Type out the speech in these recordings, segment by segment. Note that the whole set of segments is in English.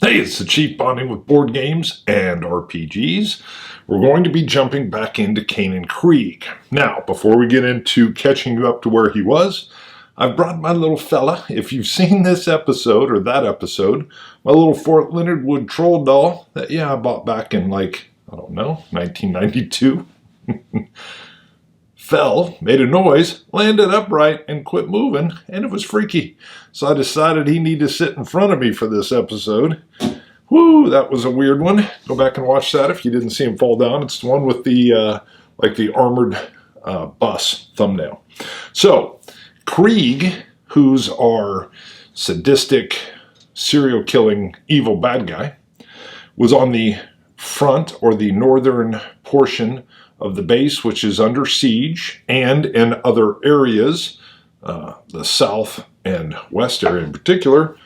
Hey, it's the Chief bonding with board games and RPGs. We're going to be jumping back into Canaan Krieg. Now, before we get into catching you up to where he was, I've brought my little fella. If you've seen this episode or that episode, my little Fort Leonard Wood troll doll that, I bought back in 1992. Fell, made a noise, landed upright, and quit moving, and it was freaky. So I decided he needed to sit in front of me for this episode. Whoo, that was a weird one. Go back and watch that if you didn't see him fall down. It's the one with the armored bus thumbnail. So, Krieg, who's our sadistic, serial-killing, evil bad guy, was on the front or the northern portion of the base, which is under siege, and in other areas, the south and west area in particular,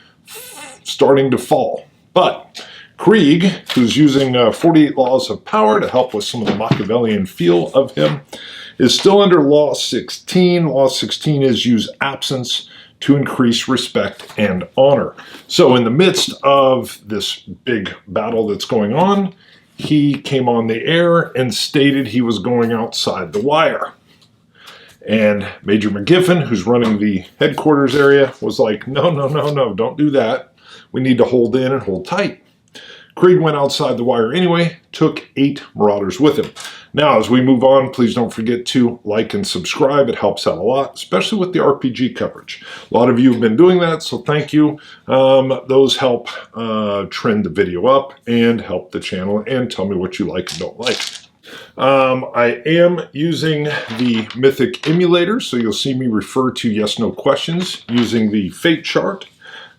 starting to fall. But Krieg, who's using 48 laws of power to help with some of the Machiavellian feel of him, is still under Law 16. Law 16 is use absence to increase respect and honor. So in the midst of this big battle that's going on, he came on the air and stated he was going outside the wire. And Major McGiffin, who's running the headquarters area, was like, no, don't do that. We need to hold in and hold tight. Krieg went outside the wire anyway, took 8 Marauders with him. Now, as we move on, please don't forget to like and subscribe. It helps out a lot, especially with the RPG coverage. A lot of you have been doing that, so thank you. Those help trend the video up and help the channel and tell me what you like and don't like. I am using the Mythic emulator, so you'll see me refer to yes/no questions using the fate chart.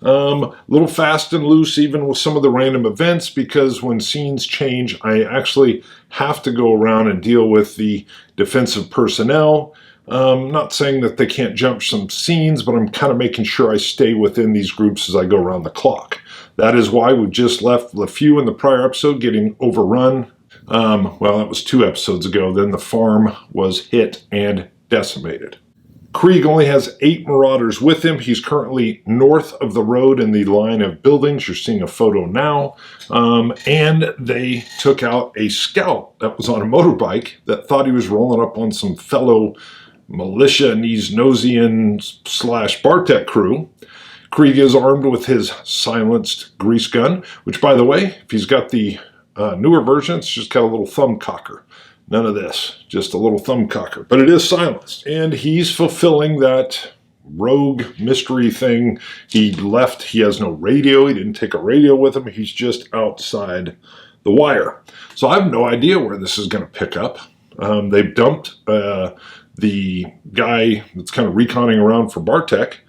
A little fast and loose even with some of the random events, because when scenes change, I actually have to go around and deal with the defensive personnel. Not saying that they can't jump some scenes, but I'm kind of making sure I stay within these groups as I go around the clock. That is why we just left LeFew in the prior episode getting overrun. Well, that was 2 episodes ago. Then the farm was hit and decimated. Krieg only has 8 Marauders with him. He's currently north of the road in the line of buildings. You're seeing a photo now. And they took out a scout that was on a motorbike that thought he was rolling up on some fellow militia Nosian / Bartek crew. Krieg is armed with his silenced grease gun, which, by the way, if he's got the newer version, it's just got a little thumb cocker. None of this, just a little thumb cocker, but it is silenced. And he's fulfilling that rogue mystery thing. He left, he has no radio, he didn't take a radio with him, he's just outside the wire. So I have no idea where this is going to pick up. They've dumped the guy that's kind of reconning around for Bartek,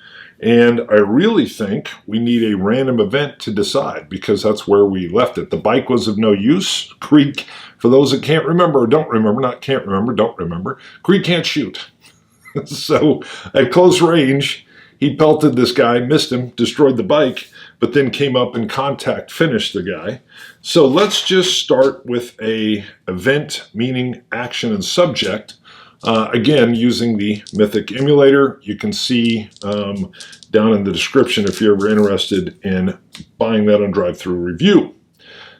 and I really think we need a random event to decide, because that's where we left it. The bike was of no use. Krieg, for those that can't remember or don't remember, not can't remember, don't remember, Krieg can't shoot. So at close range, he pelted this guy, missed him, destroyed the bike, but then came up and contact finished the guy. So let's just start with a event, meaning action and subject. Again, using the Mythic emulator. You can see down in the description if you're ever interested in buying that on Drive-Thru Review.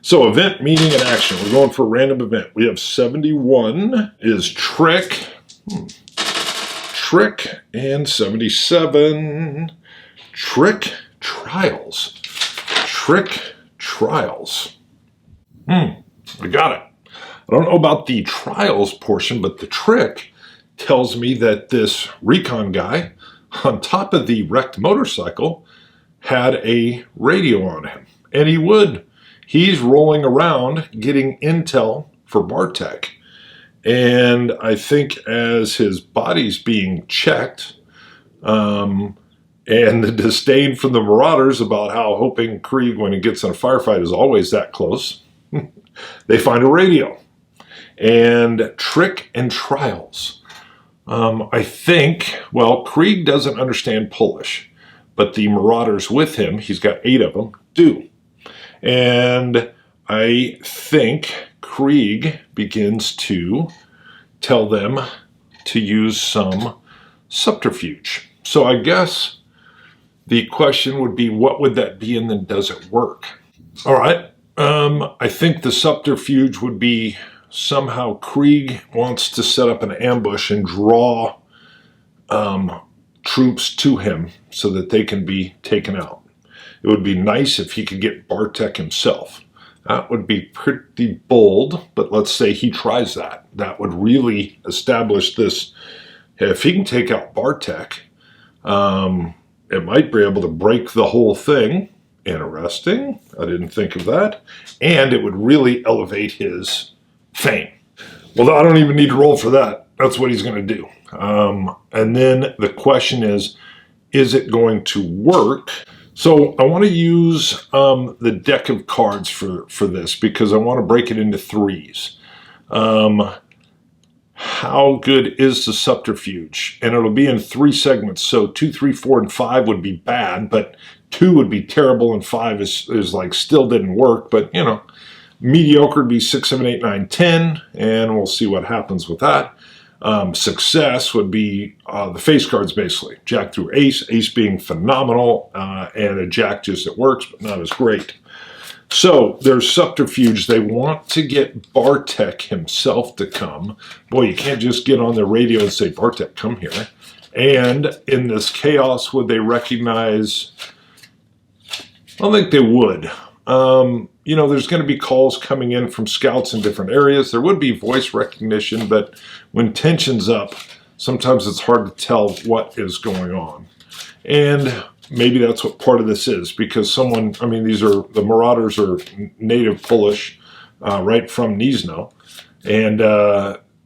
So event, meaning, and action. We're going for a random event. We have 71 is trick. Trick, and 77. Trick trials. Trick trials. We got it. I don't know about the trials portion, but the trick tells me that this recon guy on top of the wrecked motorcycle had a radio on him. And he's rolling around getting intel for Bartek. And I think as his body's being checked, and the disdain from the Marauders about how hoping Krieg, when he gets in a firefight, is always that close, they find a radio. And trick and trials. I think, well, Krieg doesn't understand Polish, but the Marauders with him, he's got 8 of them, do. And I think Krieg begins to tell them to use some subterfuge. So I guess the question would be, what would that be, and then does it work? All right. I think the subterfuge would be somehow Krieg wants to set up an ambush and draw troops to him so that they can be taken out. It would be nice if he could get Bartek himself. That would be pretty bold, but let's say he tries that. That would really establish this. If he can take out Bartek, it might be able to break the whole thing. Interesting. I didn't think of that. And it would really elevate his fame. Well, I don't even need to roll for that. That's what he's going to do. And then the question is it going to work? So I want to use the deck of cards for this, because I want to break it into threes. How good is the subterfuge? And it'll be in three segments. So 2, 3, 4, and 5 would be bad, but 2 would be terrible, and 5 is like still didn't work. But, you know, mediocre would be 6, 7, 8, 9, 10, and we'll see what happens with that. Success would be the face cards, basically. Jack through ace, ace being phenomenal, and a jack just that works, but not as great. So there's subterfuge. They want to get Bartek himself to come. Boy, you can't just get on the radio and say, Bartek, come here. And in this chaos, would they recognize? I don't think they would. You know, there's going to be calls coming in from scouts in different areas. There would be voice recognition, but when tension's up, sometimes it's hard to tell what is going on. And maybe that's what part of this is, because someone, I mean, the Marauders are native Polish, right from Gniezno. And,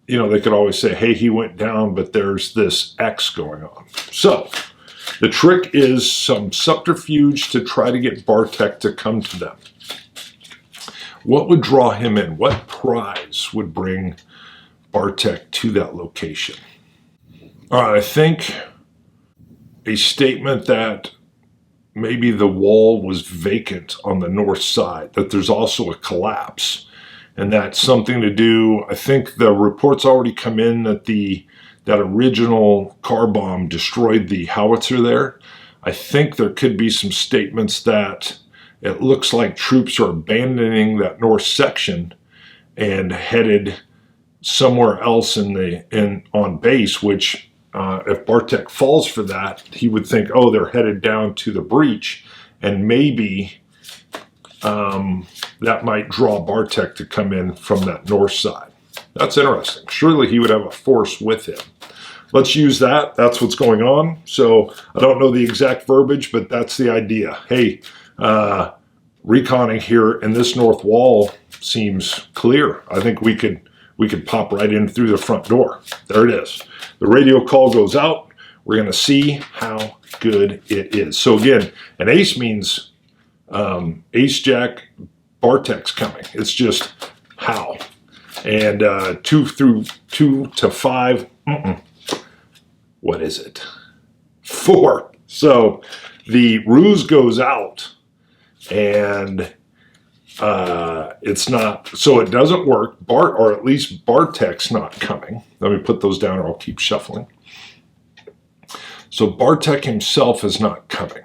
you know, they could always say, hey, he went down, but there's this X going on. So the trick is some subterfuge to try to get Bartek to come to them. What would draw him in? What prize would bring Bartek to that location? All right, I think a statement that maybe the wall was vacant on the north side, that there's also a collapse, and that's something to do. I think the reports already come in that that original car bomb destroyed the howitzer there. I think there could be some statements that it looks like troops are abandoning that north section and headed somewhere else on base, which if Bartek falls for that, he would think, oh, they're headed down to the breach, and maybe that might draw Bartek to come in from that north side. That's interesting. Surely he would have a force with him. Let's use that. That's what's going on. So I don't know the exact verbiage, but that's the idea. Hey, reconning here in this north wall seems clear. I think we could pop right in through the front door. There it is. The radio call goes out. We're going to see how good it is. So again, an ace means ace jack, Bartek's coming. It's just how. And 2 to 5, what is it? 4. So the ruse goes out, and it's not, so it doesn't work. Or at least Bartek's not coming. Let me put those down, or I'll keep shuffling. So Bartek himself is not coming.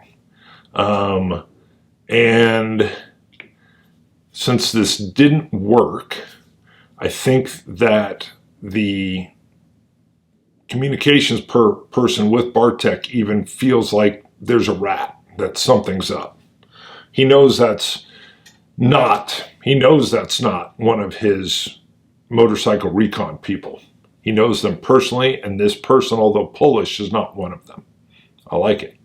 And since this didn't work, I think that the communications person with Bartek even feels like there's a rat, that something's up. He knows that's not one of his motorcycle recon people. He knows them personally, and this person, although Polish, is not one of them. I like it.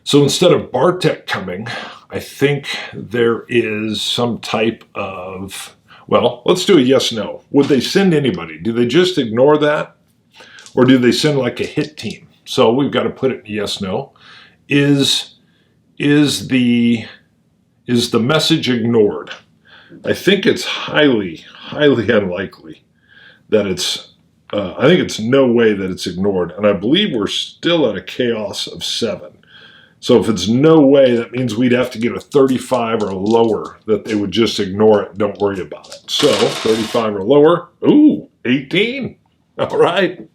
So instead of Bartek coming, I think there is some type of, well, let's do a yes-no. Would they send anybody? Do they just ignore that? Or do they send like a hit team? So we've got to put it in yes-no. Is the message ignored? I think it's highly, highly unlikely that it's, I think it's no way that it's ignored. And I believe we're still at a chaos of 7. So if it's no way, that means we'd have to get a 35 or lower, that they would just ignore it, don't worry about it. So 35 or lower, ooh, 18. All right.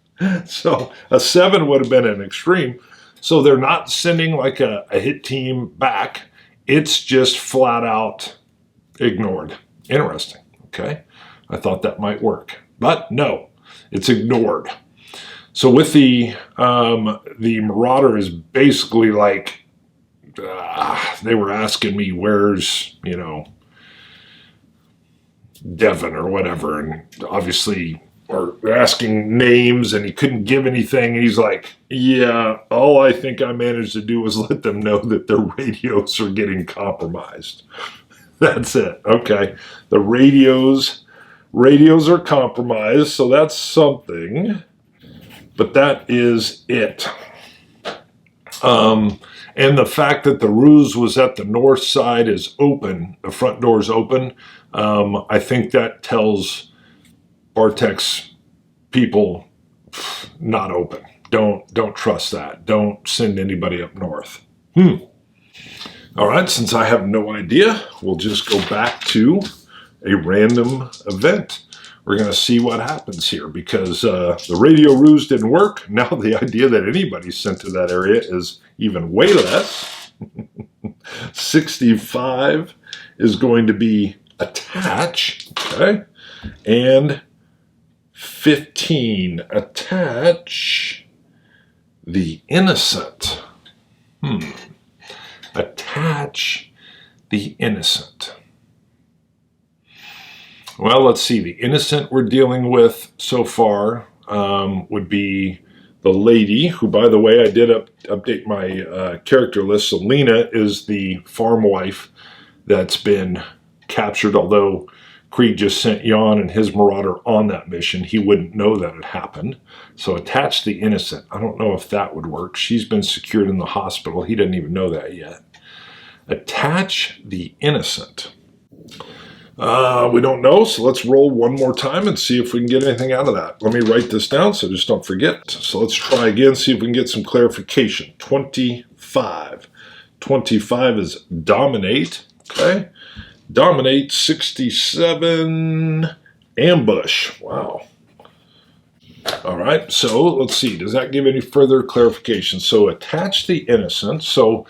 So a 7 would have been an extreme. So they're not sending like a hit team back. It's just flat out ignored. Interesting. Okay. I thought that might work, but no, it's ignored. So with the Marauder is basically like, they were asking me where's, Devon or whatever, and obviously, or they're asking names, and he couldn't give anything, and he's like, yeah, all I think I managed to do was let them know that their radios are getting compromised. That's it. Okay. The radios are compromised, so that's something. But that is it. And the fact that the ruse was at the north side is open, the front door is open, I think that tells Bartek's people not open. Don't trust that. Don't send anybody up north. All right, since I have no idea, we'll just go back to a random event. We're going to see what happens here, because the radio ruse didn't work. Now the idea that anybody's sent to that area is even way less. 65 is going to be attach, okay? And 15, attach the innocent. Attach the innocent. Well, let's see. The innocent we're dealing with so far would be the lady, who, by the way, I did update my character list. So Lena is the farm wife that's been captured, although Krieg just sent Jan and his Marauder on that mission. He wouldn't know that it happened. So attach the innocent. I don't know if that would work. She's been secured in the hospital. He doesn't even know that yet. Attach the innocent. We don't know, so let's roll one more time and see if we can get anything out of that. Let me write this down so just don't forget. So let's try again, see if we can get some clarification. 25. 25 is dominate, okay? Dominate. 67, ambush. Wow. All right, so let's see. Does that give any further clarification? So attach the innocent. So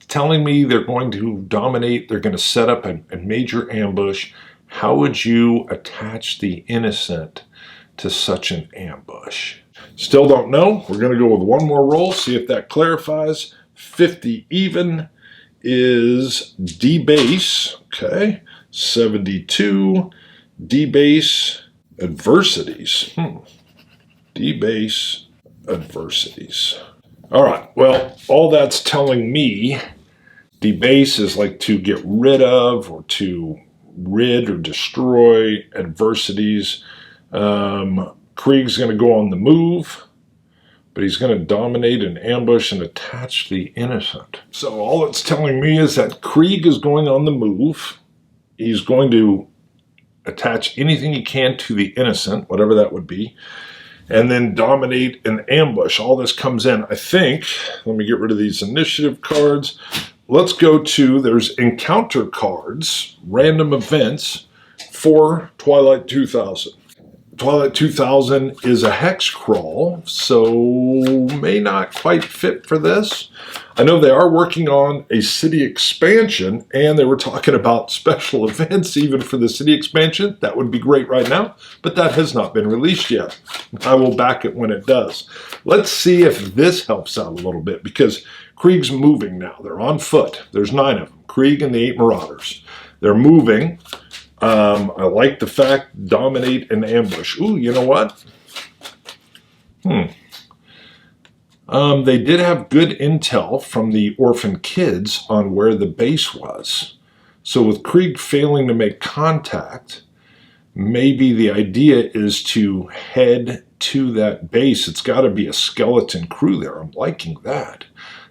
telling me they're going to dominate, they're going to set up a major ambush. How would you attach the innocent to such an ambush? Still don't know. We're going to go with one more roll, see if that clarifies. 50 even is debase, okay? 72, debase adversities. Debase adversities. All right, well, all that's telling me debase is like to get rid of, or to rid or destroy adversities. Krieg's going to go on the move, but he's going to dominate and ambush and attach the innocent. So all it's telling me is that Krieg is going on the move. He's going to attach anything he can to the innocent, whatever that would be, and then dominate and ambush. All this comes in, I think. Let me get rid of these initiative cards. Let's go to, there's encounter cards, random events for Twilight 2000. Twilight 2000 is a hex crawl, so may not quite fit for this. I know they are working on a city expansion, and they were talking about special events even for the city expansion. That would be great right now, but that has not been released yet. I will back it when it does. Let's see if this helps out a little bit, because Krieg's moving now. They're on foot. There's 9 of them. Krieg and the 8 Marauders. They're moving. I like the fact, dominate and ambush. Ooh, you know what? They did have good intel from the orphan kids on where the base was. So with Krieg failing to make contact, maybe the idea is to head to that base. It's got to be a skeleton crew there. I'm liking that.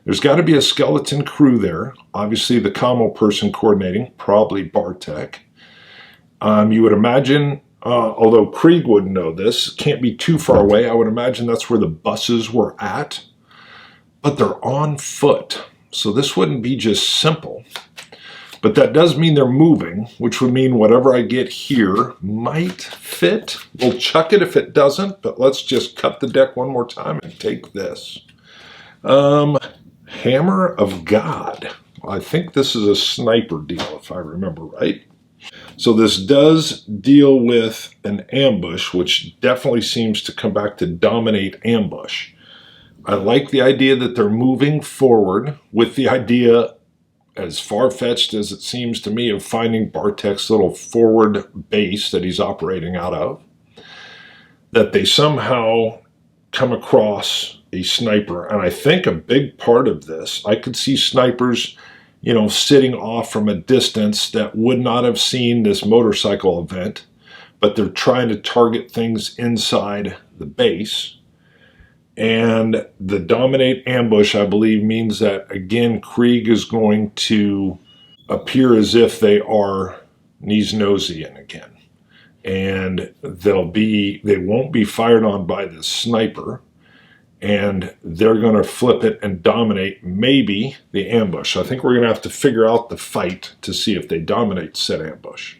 There's got to be a skeleton crew there. Obviously, the commo person coordinating, probably Bartek. You would imagine, although Krieg wouldn't know this, can't be too far away. I would imagine that's where the buses were at. But they're on foot. So this wouldn't be just simple. But that does mean they're moving, which would mean whatever I get here might fit. We'll chuck it if it doesn't, but let's just cut the deck one more time and take this. Hammer of God. I think this is a sniper deal, if I remember right. So this does deal with an ambush, which definitely seems to come back to dominate ambush. I like the idea that they're moving forward with the idea, as far-fetched as it seems to me, of finding Bartek's little forward base that he's operating out of, that they somehow come across a sniper. And I think a big part of this, I could see snipers, sitting off from a distance that would not have seen this motorcycle event, but they're trying to target things inside the base. And the dominate ambush, I believe, means that, again, Krieg is going to appear as if they are knees-nosing again. And they won't be fired on by the sniper. And they're going to flip it and dominate maybe the ambush. I think we're going to have to figure out the fight to see if they dominate said ambush.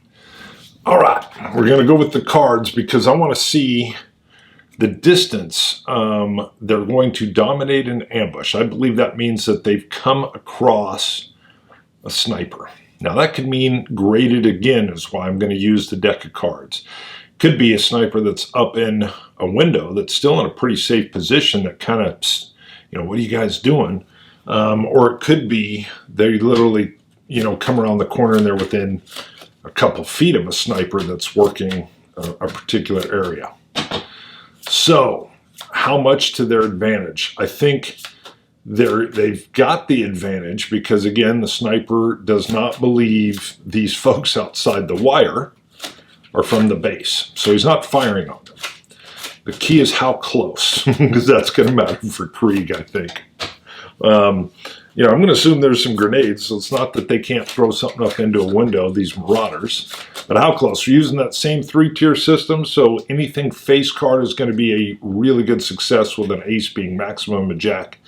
All right, we're going to go with the cards because I want to see the distance they're going to dominate an ambush. I believe that means that they've come across a sniper. Now that could mean graded again is why I'm going to use the deck of cards. Could be a sniper that's up in a window that's still in a pretty safe position that kind of, what are you guys doing? Or it could be they literally, come around the corner and they're within a couple feet of a sniper that's working a particular area. So, how much to their advantage? I think they've got the advantage because, again, the sniper does not believe these folks outside the wire are from the base. So he's not firing on them. The key is how close, because that's going to matter for Krieg, I think. I'm going to assume there's some grenades, so it's not that they can't throw something up into a window, these marauders. But how close? We're using that same 3-tier system, so anything face card is going to be a really good success, with an ace being maximum, a jack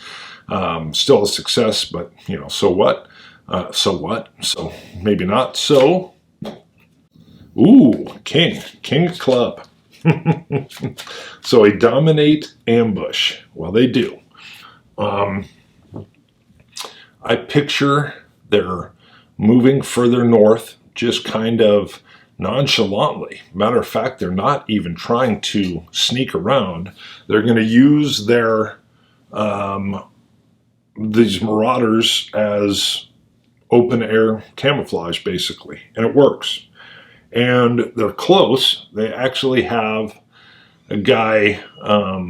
still a success, but, so what? So what? So maybe not. So, ooh, king of club. So a dominate ambush. Well, they do. I picture they're moving further north, just kind of nonchalantly. Matter of fact, they're not even trying to sneak around. They're going to use their these marauders as open air camouflage, basically, and it works. And they're close. They actually have a guy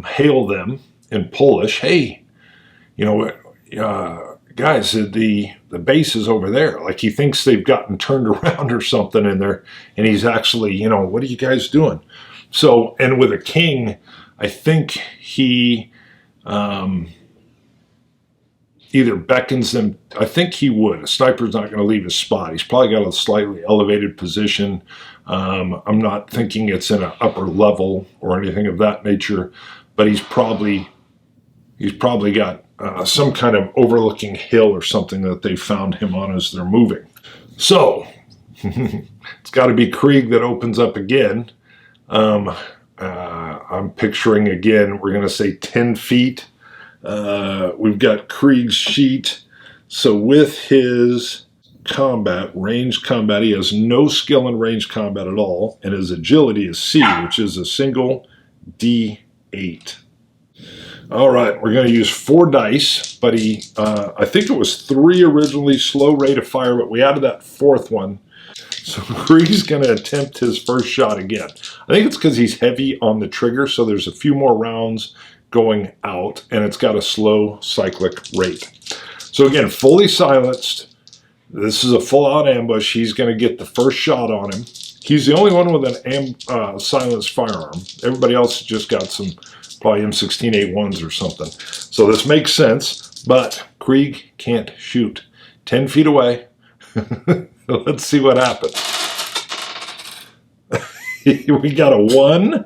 hail them in Polish. Hey, guys, the base is over there. Like, he thinks they've gotten turned around or something in there, and he's actually, what are you guys doing? So, and with a king, I think he either beckons them. I think he would. A sniper's not going to leave his spot. He's probably got a slightly elevated position. I'm not thinking it's in an upper level or anything of that nature, but he's probably got some kind of overlooking hill or something that they found him on as they're moving. So it's got to be Krieg that opens up again. I'm picturing, again, we're going to say 10 feet. We've got Krieg's sheet. So with his combat, ranged combat, he has no skill in ranged combat at all, and his agility is C, which is a single D8. All right, we're going to use 4 dice, but I think it was 3 originally, slow rate of fire, but we added that 4th one. So Krieg's going to attempt his first shot again. I think it's because he's heavy on the trigger, so there's a few more rounds going out, and it's got a slow cyclic rate. So again, fully silenced. This is a full-out ambush. He's going to get the first shot on him. He's the only one with an silenced firearm. Everybody else has just got some probably M16A1s or something. So this makes sense, but Krieg can't shoot. 10 feet away. Let's see what happens. We got a 1.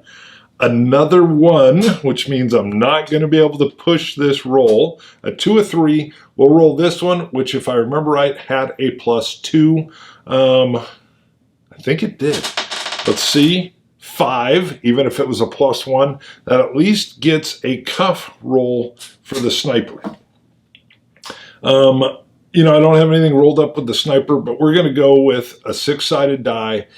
another 1, which means I'm not going to be able to push this roll. A 2, a 3. We'll roll this one, which, if I remember right, had a +2. I think it did. Let's see. 5, even if it was a +1, that at least gets a cuff roll for the sniper. You know, I don't have anything rolled up with the sniper, but we're going to go with a 6-sided die.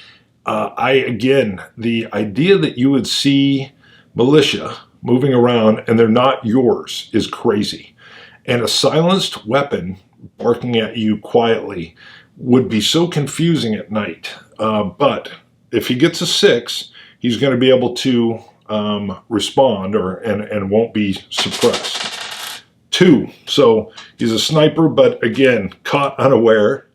Again, the idea that you would see militia moving around and they're not yours is crazy. And a silenced weapon barking at you quietly would be so confusing at night. But if he gets a 6, he's going to be able to respond and won't be suppressed. 2, so he's a sniper, but again, caught unaware.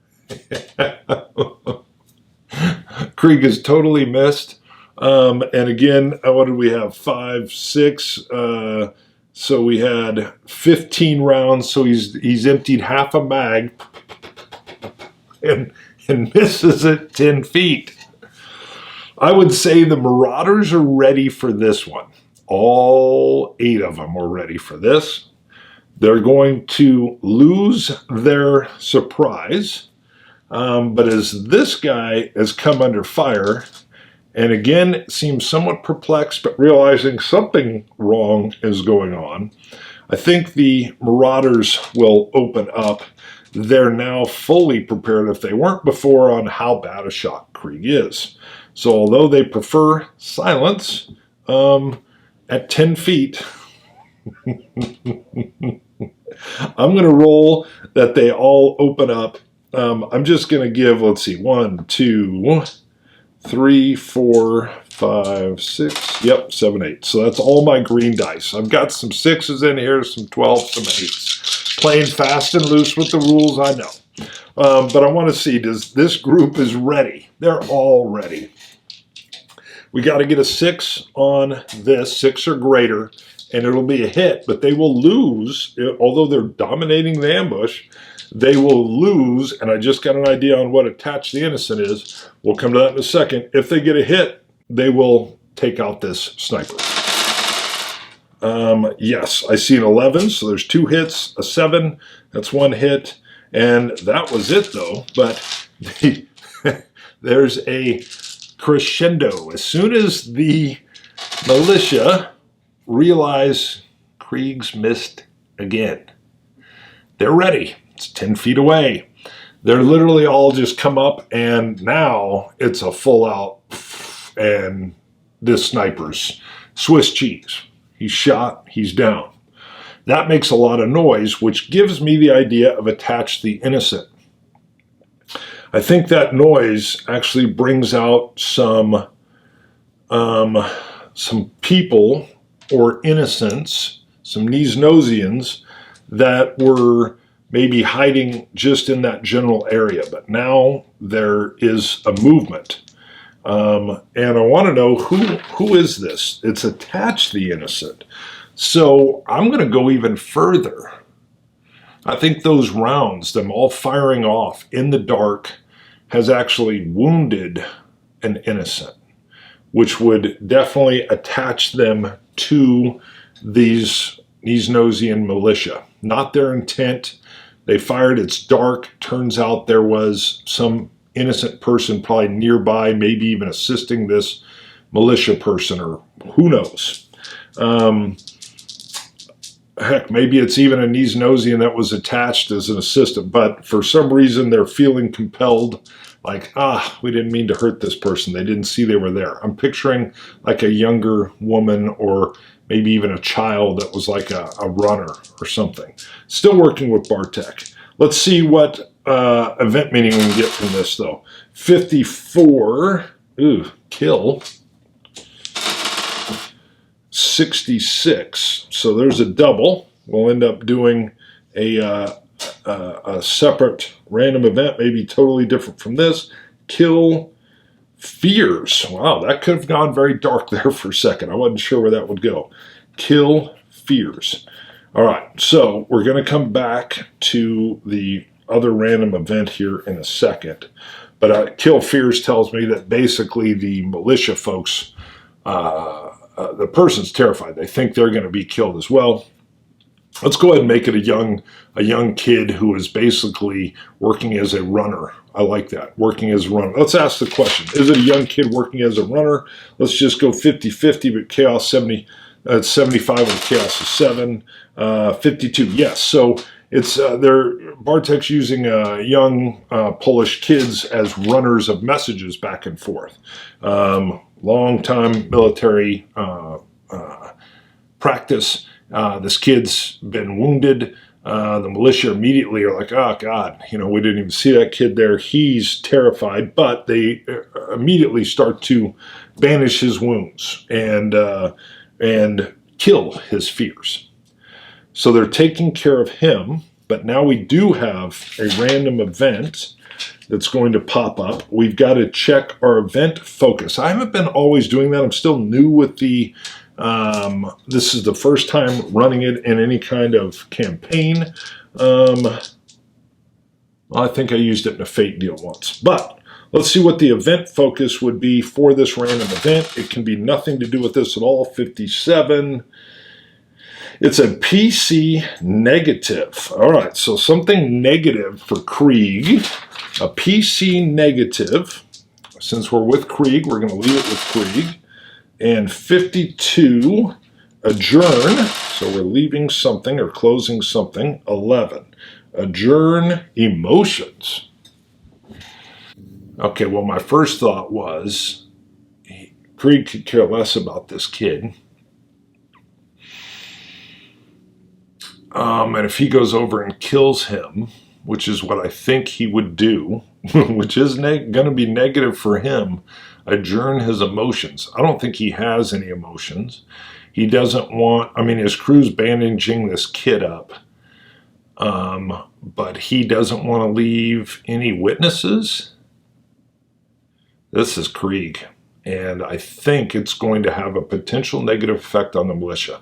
Krieg is totally missed. And again, what did we have? 5, 6. So we had 15 rounds. So he's emptied half a mag and misses it 10 feet. I would say the Marauders are ready for this one. All 8 of them are ready for this. They're going to lose their surprise. But as this guy has come under fire, and again seems somewhat perplexed, but realizing something wrong is going on, I think the Marauders will open up. They're now fully prepared, if they weren't before, on how bad a shot Krieg is. So although they prefer silence, at 10 feet, I'm going to roll that they all open up. I'm just going to give, let's see, 1, 2, 3, 4, 5, 6, yep, 7, 8. So that's all my green dice. I've got some 6s in here, some 12s, some 8s. Playing fast and loose with the rules, I know. But I want to see, does this group is ready? They're all ready. We got to get a 6 on this, 6 or greater, and it'll be a hit, but they will lose, although they're dominating the ambush. They will lose, and I just got an idea on what attach the innocent is. We'll come to that in a second. If they get a hit, they will take out this sniper. Yes, I see an 11, so there's 2 hits, a 7, that's 1 hit, and that was it though. But there's a crescendo. As soon as the militia realize Krieg's missed again, they're ready. It's 10 feet away. They're literally all just come up, and now it's a full out, and this sniper's Swiss cheese. He's shot, he's down. That makes a lot of noise, which gives me the idea of attach the innocent. I think that noise actually brings out some people or innocents, some Niznosians that were maybe hiding just in that general area, but now there is a movement. And I want to know who is this? It's attached the innocent. So I'm going to go even further. I think those rounds, them all firing off in the dark, has actually wounded an innocent, which would definitely attach them to these Niznosian militia. Not their intent. They fired, it's dark. Turns out there was some innocent person probably nearby, maybe even assisting this militia person, or who knows. Heck, maybe it's even a Niznosian that was attached as an assistant, but for some reason they're feeling compelled, like, we didn't mean to hurt this person. They didn't see they were there. I'm picturing like a younger woman, or maybe even a child that was like a runner or something. Still working with Bartek. Let's see what event meaning we can get from this, though. 54, kill. 66, so there's a double. We'll end up doing a separate random event, maybe totally different from this. Kill fears. Wow, that could have gone very dark there for a second. I wasn't sure where that would go. Kill fears. All right, so we're going to come back to the other random event here in a second. But kill fears tells me that basically the militia folks the person's terrified. They think they're going to be killed as well. Let's go ahead and make it a young kid who is basically working as a runner. I like that, working as a runner. Let's ask the question, is it a young kid working as a runner? Let's just go 50-50, but chaos 70, it's 75 and chaos is 7, 52, yes. So it's Bartek's using young Polish kids as runners of messages back and forth. Long-time military practice. This kid's been wounded. The militia immediately are like, oh, God, we didn't even see that kid there. He's terrified, but they immediately start to banish his wounds and kill his fears. So they're taking care of him, but now we do have a random event that's going to pop up. We've got to check our event focus. I haven't been always doing that. I'm still new with the this is the first time running it in any kind of campaign. Well, I think I used it in a Fate deal once. But let's see what the event focus would be for this random event. It can be nothing to do with this at all. 57. It's a PC negative. All right, so something negative for Krieg. A PC negative. Since we're with Krieg, we're going to leave it with Krieg. And 52, adjourn, so we're leaving something or closing something. 11, adjourn emotions. Okay, well, my first thought was Krieg could care less about this kid. And if he goes over and kills him, which is what I think he would do, which is going to be negative for him, adjourn his emotions. I don't think he has any emotions. He doesn't want, his crew's bandaging this kid up, but he doesn't want to leave any witnesses. This is Krieg, and I think it's going to have a potential negative effect on the militia.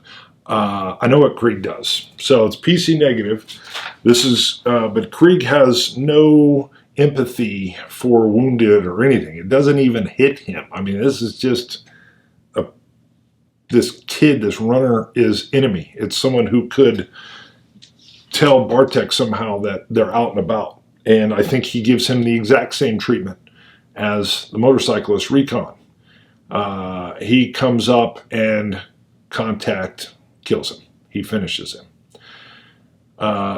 I know what Krieg does. So it's PC negative. This is, but Krieg has no empathy for wounded or anything. It doesn't even hit him. This is just this kid, this runner is enemy. It's someone who could tell Bartek somehow that they're out and about. And I think he gives him the exact same treatment as the motorcyclist Recon. He comes up and Contact kills him. He finishes him.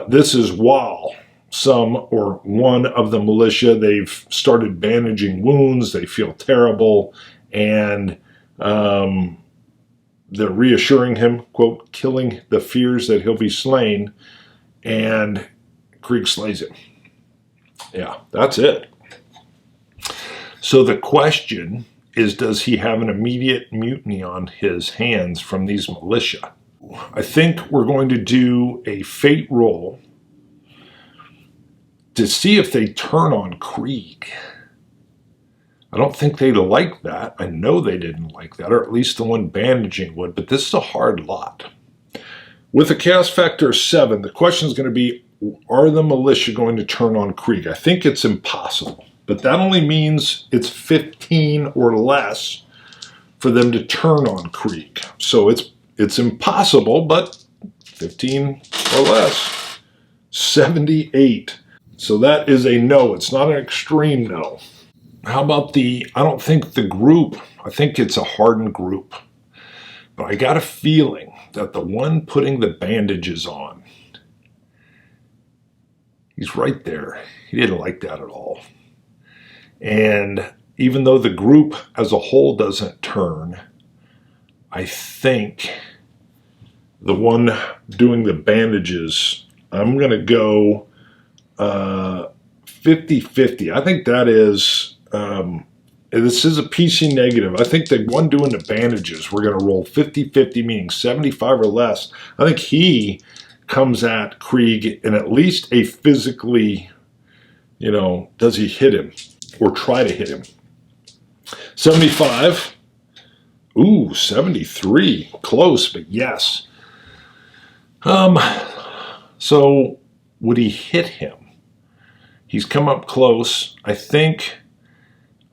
This is while some or one of the militia, they've started bandaging wounds, they feel terrible, and they're reassuring him, quote, killing the fears that he'll be slain, and Krieg slays him. Yeah, that's it. So the question is, does he have an immediate mutiny on his hands from these militia? I think we're going to do a fate roll to see if they turn on Krieg. I don't think they'd like that. I know they didn't like that, or at least the one bandaging would, but this is a hard lot. With a chaos factor of 7, the question is going to be, are the militia going to turn on Krieg? I think it's impossible, but that only means it's 15 or less for them to turn on Krieg. So it's impossible, but 15 or less. 78. So that is a no. It's not an extreme no. How about I don't think the group, I think it's a hardened group. But I got a feeling that the one putting the bandages on, he's right there. He didn't like that at all. And even though the group as a whole doesn't turn, I think the one doing the bandages, I'm going to go 50-50. I think that is, this is a PC negative. I think the one doing the bandages, we're going to roll 50-50, meaning 75 or less. I think he comes at Krieg in at least a physically, does he hit him or try to hit him? 75. Ooh, 73. Close, but yes. So would he hit him? He's come up close. I think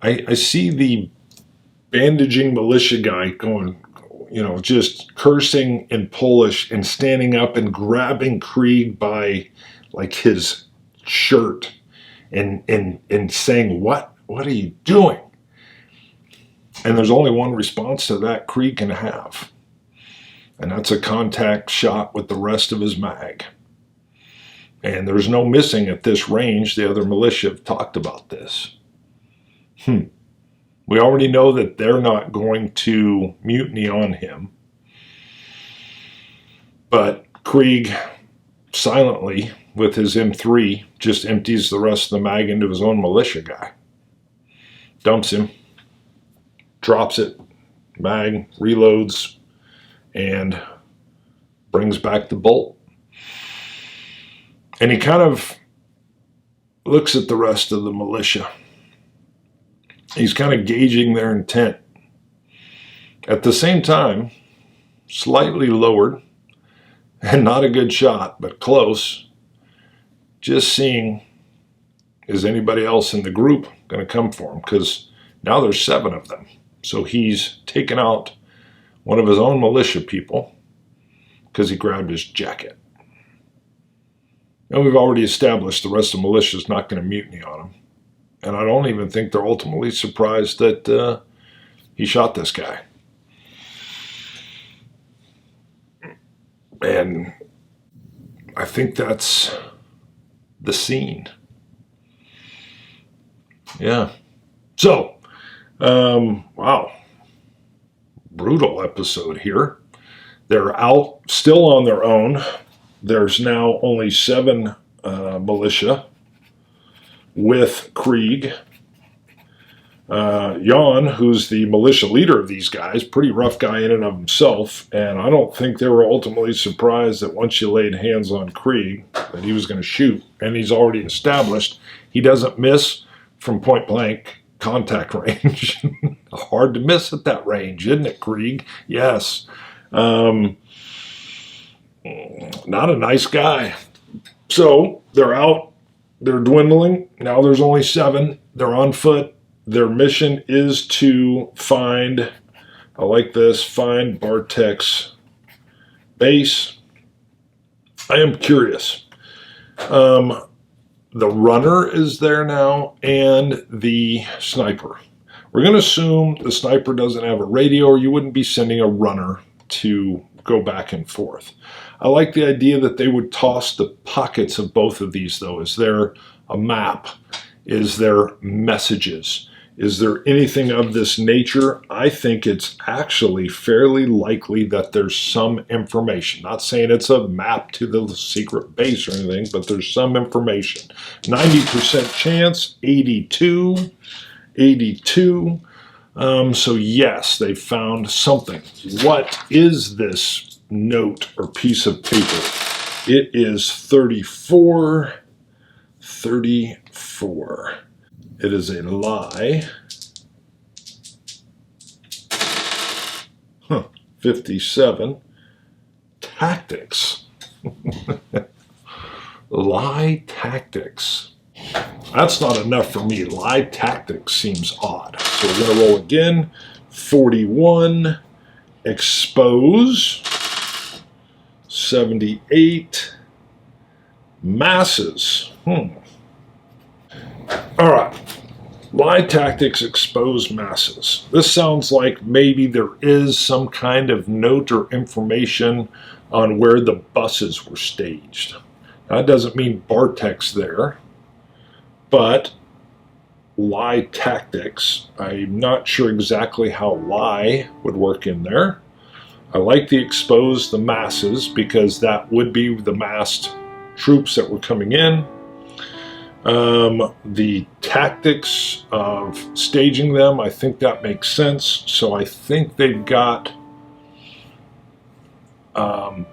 I see the bandaging militia guy going, just cursing in Polish and standing up and grabbing Krieg by like his shirt and saying, what are you doing? And there's only one response to that Krieg can have, and that's a contact shot with the rest of his mag. And there's no missing at this range. The other militia have talked about this. We already know that they're not going to mutiny on him. But Krieg silently, with his M3, just empties the rest of the mag into his own militia guy. Dumps him. Drops it. Mag reloads. And brings back the bolt. And he kind of looks at the rest of the militia. He's kind of gauging their intent. At the same time, slightly lowered, and not a good shot, but close, just seeing, is anybody else in the group going to come for him? Because now there's 7 of them. So he's taken out one of his own militia people because he grabbed his jacket. And we've already established the rest of the militia is not going to mutiny on him. And I don't even think they're ultimately surprised that he shot this guy. And I think that's the scene. Yeah. So, wow. Brutal episode here. They're out still on their own. There's now only 7 militia with Krieg. Jan, who's the militia leader of these guys, pretty rough guy in and of himself, and I don't think they were ultimately surprised that once you laid hands on Krieg that he was going to shoot, and he's already established he doesn't miss from point blank contact range. Hard to miss at that range, isn't it, Krieg? Yes. Not a nice guy. So they're out. They're dwindling. Now there's only 7. They're on foot. Their mission is to find, I like this, find Bartek's base. I am curious. The runner is there now and the sniper. We're going to assume the sniper doesn't have a radio, or you wouldn't be sending a runner to go back and forth. I like the idea that they would toss the pockets of both of these, though. Is there a map? Is there messages? Is there anything of this nature? I think it's actually fairly likely that there's some information. Not saying it's a map to the secret base or anything, but there's some information. 90% chance, 82. So yes, they found something. What is this note or piece of paper? It is 34. It is a lie. 57. Tactics. Lie tactics. That's not enough for me. Lie tactics seems odd. So we're going to roll again. 41. Expose. 78. Masses. All right. Lie tactics expose masses. This sounds like maybe there is some kind of note or information on where the buses were staged. That doesn't mean Bartek's there, but lie tactics. I'm not sure exactly how lie would work in there. I like the expose the masses because that would be the massed troops that were coming in. The tactics of staging them, I think that makes sense. So I think they've got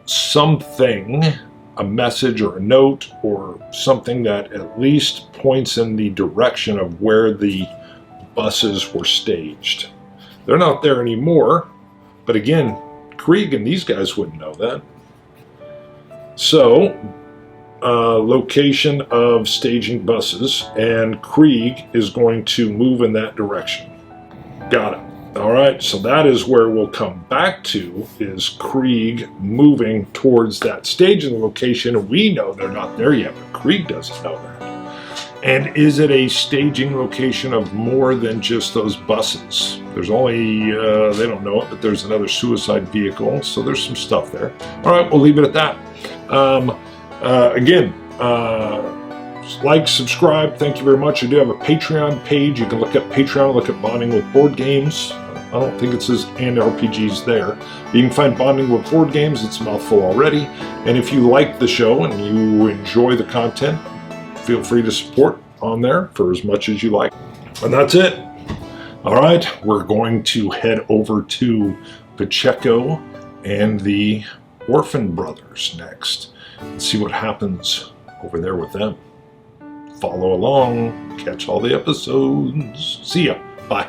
something, a message or a note or something that at least points in the direction of where the buses were staged. They're not there anymore, but again, Krieg and these guys wouldn't know that. So, location of staging buses, and Krieg is going to move in that direction. Got it. All right, so that is where we'll come back to, is Krieg moving towards that staging location. We know they're not there yet, but Krieg doesn't know that. And is it a staging location of more than just those buses? There's only, they don't know it, but there's another suicide vehicle, so there's some stuff there. All right, we'll leave it at that. Again, like, subscribe, thank you very much. I do have a Patreon page. You can look at Patreon, look at Bonding with Board Games. I don't think it says and RPGs there. You can find Bonding with Board Games. It's a mouthful already. And if you like the show and you enjoy the content, feel free to support on there for as much as you like. And that's it. All right, we're going to head over to Pacheco and the Orphan Brothers next and see what happens over there with them. Follow along, catch all the episodes. See ya. Bye.